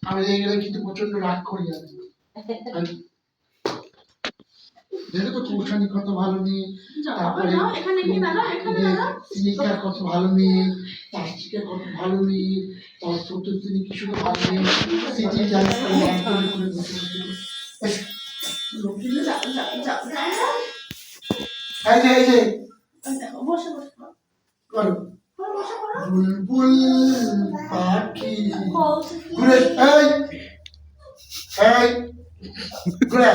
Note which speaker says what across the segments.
Speaker 1: আমি রেগে গেলে কিন্তু প্রচন্ড রাগ করি আমি। দেখো তো কৌশানি কত ভালো মেয়ে, তারপরে সিনিকা কত ভালো মেয়ে, তাস্তিকা কত ভালো মেয়ে, তার ছোট তিনি কি শুধু ভালো মেয়ে, সিটি ডান্স করে বসে বসে এই যে বসে বসে করো বুলবুল পাখি ঘুরে এই ঘুরে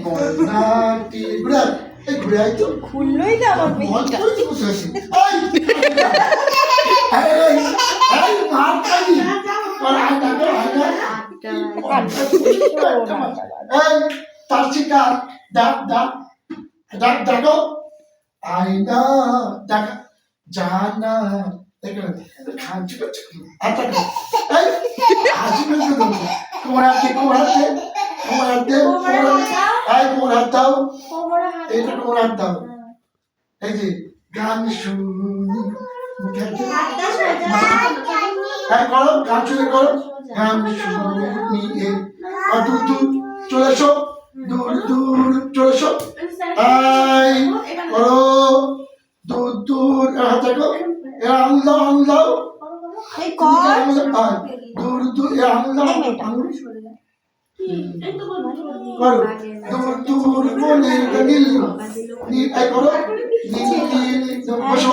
Speaker 1: মনাটি ঘুরে এই ঘুরে আই তো
Speaker 2: খুললোই না আমার মেয়েটা
Speaker 1: এই মার খাবি আর আই ডাকো এই তাস্তিকা ডাক ডাক ডাক ডাকো আইনা ডাক জানা দেখো খাচ্ছি আচ্ছা এই হাসি করে দাও কোমরাতে এই কোমরাত দাও এইটা কোমরাত দাও এই যে গান শুনি মুখে এই করো গান শুনি করো গান শুনি আর দূর চলে এসো দূর চলে এসো এই করো দূর হাত দেখো আল্লাহ
Speaker 2: এই কর
Speaker 1: দূর আল্লাহ করো দূর বনে নীল নীল এই করো নীল বসো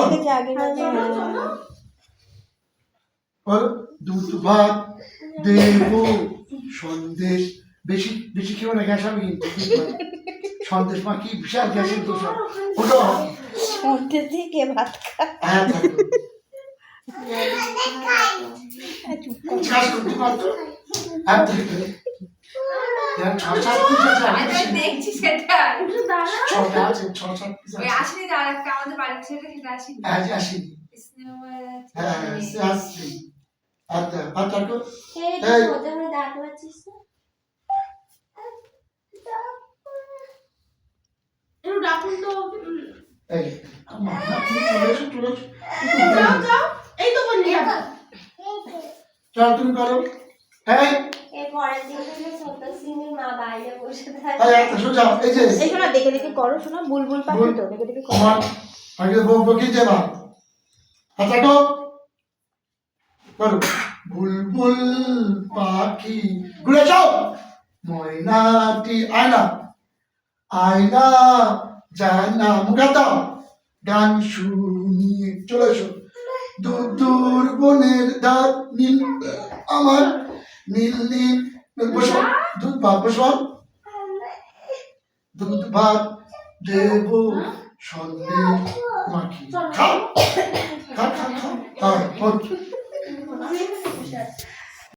Speaker 1: করো দুধ ভাত দেব সন্দেশ বেশি বেশি খেও না গ্যাস হবে কিন্তু সন্দেশ মা কি বিশাল গ্যাসের দোষ ওটা
Speaker 2: সন্দেশ দিয়ে কে ভাত খায়
Speaker 1: হ্যাঁ
Speaker 3: দেখছি সেটা ওই আসেনি আর একটা আমাদের বাড়ির ছেলে সেটা আসেনি
Speaker 1: তুমি করো
Speaker 2: দেখে দেখে করো শোনা বুলবুল পাখি তো দেখে দেখে
Speaker 1: করো বুলবুল পাখি ঘুরে যাও ময়নাটি আয়না আয়না জানা মুখে দাও গান শুনিয়ে চলে এসো দূর বনের দাঁত নীল আমার নীল নীল বসো দুধ ভাত বসো দুধ ভাত দেব সন্দেশ মাখি খাও